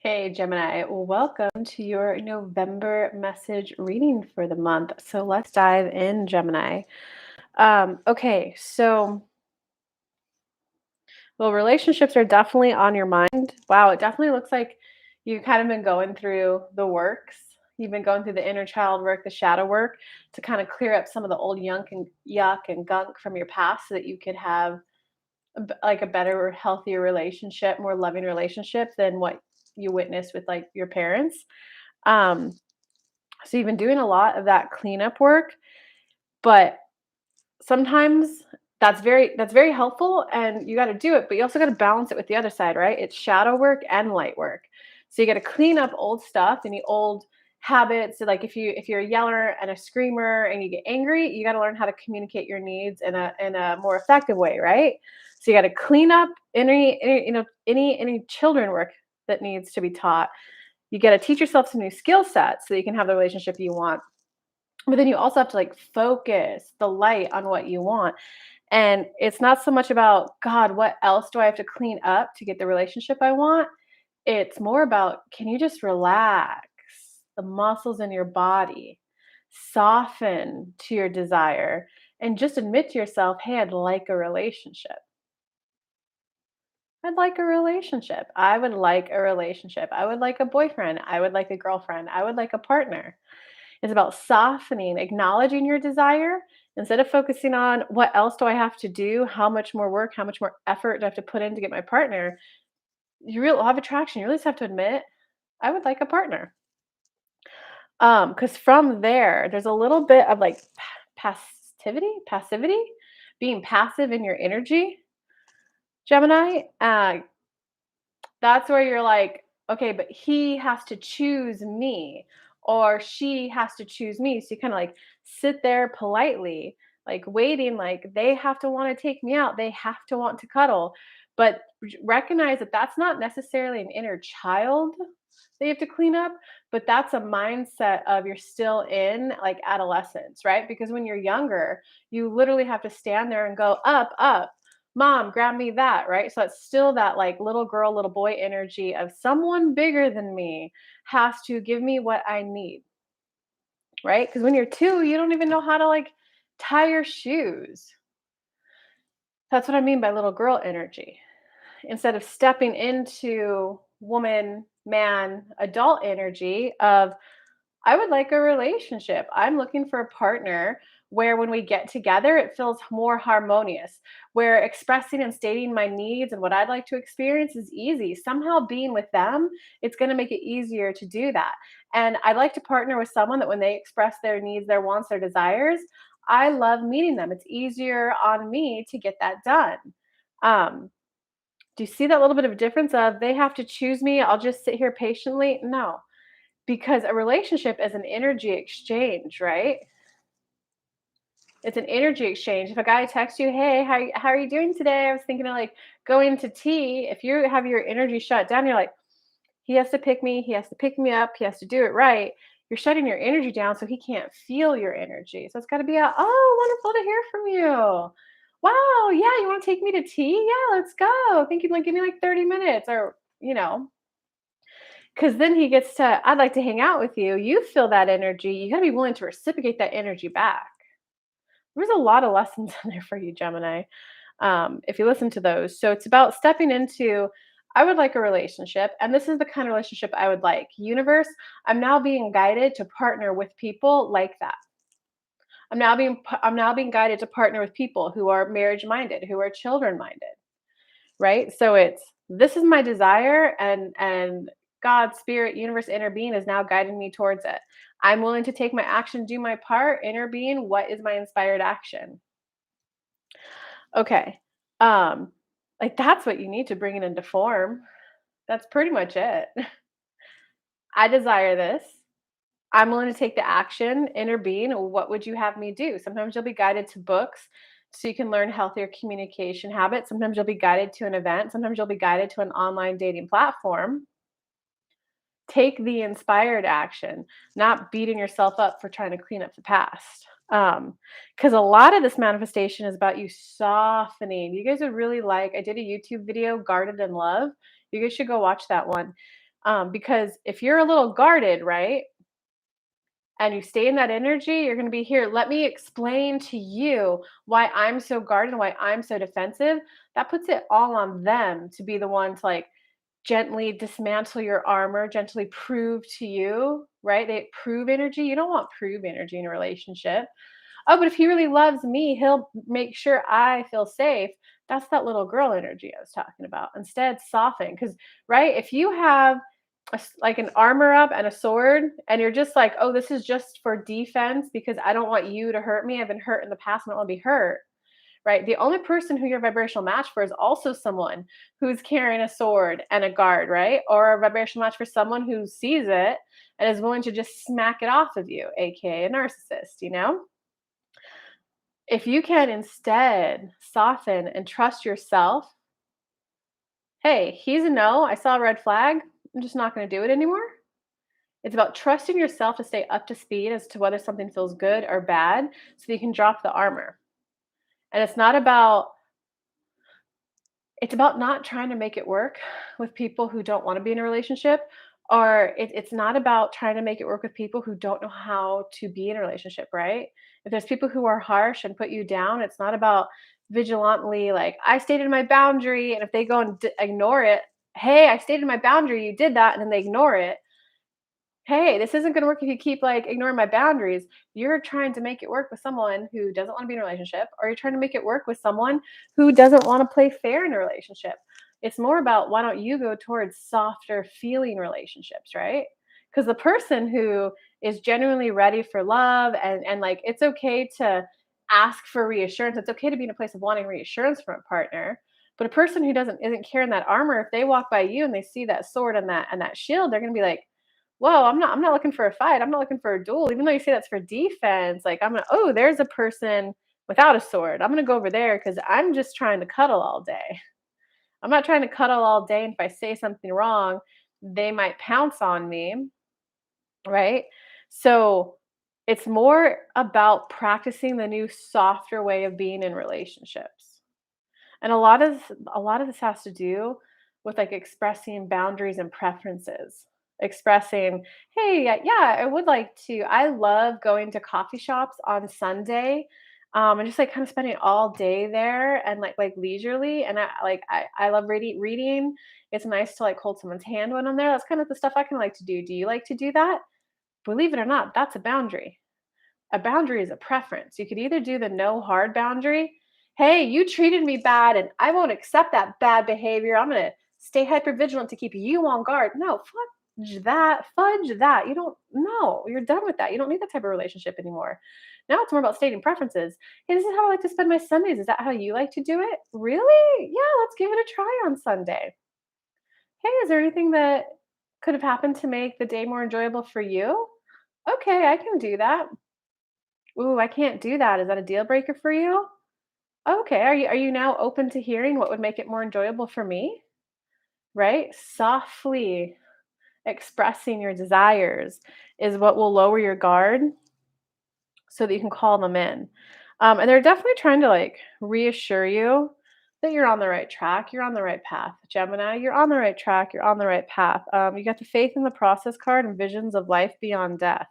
Hey Gemini, welcome to your November message reading for the month. So let's dive in, Gemini. Okay, so relationships are definitely on your mind. Wow, it definitely looks like you've kind of been going through the works. You've been going through the inner child work, the shadow work, to kind of clear up some of the old yuck and gunk from your past, so that you could have like a better, healthier relationship, more loving relationship than what you witnessed with like your parents. Um, So you've been doing a lot of that cleanup work, but sometimes that's very helpful and you got to do it, but you also got to balance it with the other side, right? It's shadow work and light work. So you got to clean up old stuff, any old habits. So like if you're a yeller and a screamer and you get angry, you got to learn how to communicate your needs in a more effective way, right? So you got to clean up any children work that needs to be taught. You got to teach yourself some new skill sets so that you can have the relationship you want, but then you also have to like focus the light on what you want. And it's not so much about, God, what else do I have to clean up to get the relationship I want? It's more about, can you just relax the muscles in your body, soften to your desire, and just admit to yourself, hey, I'd like a relationship. I'd like a relationship. I would like a relationship. I would like a boyfriend. I would like a girlfriend. I would like a partner. It's about softening, acknowledging your desire instead of focusing on what else do I have to do, how much more work, how much more effort do I have to put in to get my partner. You real law of attraction. You really just have to admit, I would like a partner. Because from there, there's a little bit of like passivity, being passive in your energy, Gemini. That's where you're like, okay, but he has to choose me or she has to choose me. So you kind of like sit there politely, like waiting, like they have to want to take me out. They have to want to cuddle. But recognize that that's not necessarily an inner child that you have to clean up, but that's a mindset of you're still in like adolescence, right? Because when you're younger, you literally have to stand there and go up, up, mom, grab me that, right? So it's still that like little girl, little boy energy of someone bigger than me has to give me what I need, right? Because when you're two, you don't even know how to like tie your shoes. That's what I mean by little girl energy. Instead of stepping into woman, man, adult energy of, I would like a relationship. I'm looking for a partner where when we get together, it feels more harmonious, where expressing and stating my needs and what I'd like to experience is easy. Somehow being with them, it's going to make it easier to do that. And I'd like to partner with someone that when they express their needs, their wants, their desires, I love meeting them. It's easier on me to get that done. Um, do you see that little bit of a difference of they have to choose me? I'll just sit here patiently? No, because a relationship is an energy exchange, right? It's an energy exchange. If a guy texts you, "Hey, how are you doing today? I was thinking of like going to tea." If you have your energy shut down, you're like, "He has to pick me. He has to pick me up. He has to do it right." You're shutting your energy down, so he can't feel your energy. So it's got to be a, "Oh, wonderful to hear from you. Wow, yeah, you want to take me to tea? Yeah, let's go. Think you'd like give me like 30 minutes or because then he gets to, I'd like to hang out with you. You feel that energy. You got to be willing to reciprocate that energy back. There's a lot of lessons in there for you, Gemini, if you listen to those. So it's about stepping into, I would like a relationship, and this is the kind of relationship I would like. Universe, I'm now being guided to partner with people like that. I'm now being guided to partner with people who are marriage minded, who are children minded, right? So it's, this is my desire, and God, spirit, universe, inner being is now guiding me towards it. I'm willing to take my action, do my part. Inner being, what is my inspired action? Okay. Um, like that's what you need to bring it into form. That's pretty much it. I desire this. I'm willing to take the action, inner being. What would you have me do? Sometimes you'll be guided to books so you can learn healthier communication habits. Sometimes you'll be guided to an event. Sometimes you'll be guided to an online dating platform. Take the inspired action, not beating yourself up for trying to clean up the past. Because a lot of this manifestation is about you softening. You guys would really like, I did a YouTube video, Guarded in Love. You guys should go watch that one. Because if you're a little guarded, right, and you stay in that energy, you're going to be here. Let me explain to you why I'm so guarded and why I'm so defensive. That puts it all on them to be the one to like gently dismantle your armor, gently prove to you, right? They prove energy. You don't want prove energy in a relationship. Oh, but if he really loves me, he'll make sure I feel safe. That's that little girl energy I was talking about. Instead, soften. Because, right, if you have like an armor up and a sword, and you're just like, oh, this is just for defense because I don't want you to hurt me. I've been hurt in the past. I don't want to be hurt, right? The only person who you're a vibrational match for is also someone who's carrying a sword and a guard, right? Or a vibrational match for someone who sees it and is willing to just smack it off of you, aka a narcissist, you know? If you can instead soften and trust yourself, hey, he's a no. I saw a red flag. I'm just not going to do it anymore. It's about trusting yourself to stay up to speed as to whether something feels good or bad so that you can drop the armor. And it's about not trying to make it work with people who don't want to be in a relationship, or it's not about trying to make it work with people who don't know how to be in a relationship, right? If there's people who are harsh and put you down, it's not about vigilantly like I stated my boundary, and if they go and ignore it, hey, I stated my boundary, you did that, and then they ignore it. Hey, this isn't going to work if you keep like ignoring my boundaries. You're trying to make it work with someone who doesn't want to be in a relationship, or you're trying to make it work with someone who doesn't want to play fair in a relationship. It's more about why don't you go towards softer feeling relationships, right? Because the person who is genuinely ready for love, and like it's okay to ask for reassurance. It's okay to be in a place of wanting reassurance from a partner. But a person who doesn't isn't carrying that armor, if they walk by you and they see that sword and that shield, they're gonna be like, whoa, I'm not looking for a fight. I'm not looking for a duel. Even though you say that's for defense, like I'm gonna, oh, there's a person without a sword. I'm gonna go over there because I'm just trying to cuddle all day. I'm not trying to cuddle all day. And if I say something wrong, they might pounce on me, right? So it's more about practicing the new softer way of being in relationships. And a lot of this has to do with, like, expressing boundaries and preferences. Expressing, "Hey, yeah, I would like to I love going to coffee shops on Sunday, and just, like, kinda spending all day there and, like, leisurely, and I love reading. It's nice to, like, hold someone's hand when I'm there. That's kind of the stuff I kinda like to do. Do you like to do that?" Believe it or not, that's a boundary. A boundary is a preference. You could either do the no hard boundary. Hey, you treated me bad and I won't accept that bad behavior. I'm going to stay hyper vigilant to keep you on guard. No, fudge that. Fudge that. You don't know. You're done with that. You don't need that type of relationship anymore. Now it's more about stating preferences. Hey, this is how I like to spend my Sundays. Is that how you like to do it? Really? Yeah, let's give it a try on Sunday. Hey, is there anything that could have happened to make the day more enjoyable for you? Okay, I can do that. Ooh, I can't do that. Is that a deal breaker for you? Okay. Are you now open to hearing what would make it more enjoyable for me? Right? Softly expressing your desires is what will lower your guard so that you can call them in. And they're definitely trying to like reassure you that you're on the right track. You're on the right path, Gemini. You're on the right track. You're on the right path. You got the faith in the process card and visions of life beyond death.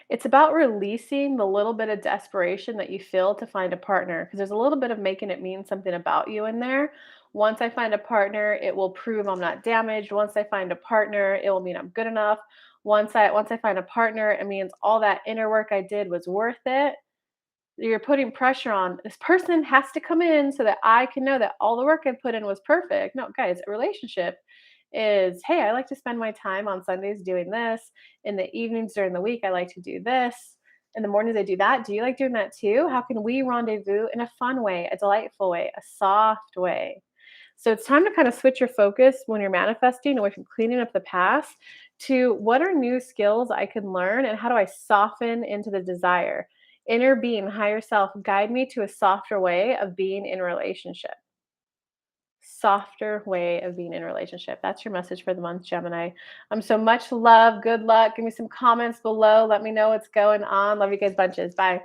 It's about releasing the little bit of desperation that you feel to find a partner, because there's a little bit of making it mean something about you in there. Once I find a partner, it will prove I'm not damaged. Once I find a partner, it will mean I'm good enough. Once I find a partner, it means all that inner work I did was worth it. You're putting pressure on this person has to come in so that I can know that all the work I put in was perfect. No, guys, a relationship is, hey, I like to spend my time on Sundays doing this. In the evenings during the week, I like to do this. In the mornings, I do that. Do you like doing that too? How can we rendezvous in a fun way, a delightful way, a soft way? So it's time to kind of switch your focus when you're manifesting away from cleaning up the past to what are new skills I can learn and how do I soften into the desire? Inner being, higher self, guide me to a softer way of being in a relationship. Softer way of being in a relationship. That's your message for the month, Gemini. So much love. Good luck. Give me some comments below. Let me know what's going on. Love you guys bunches. Bye.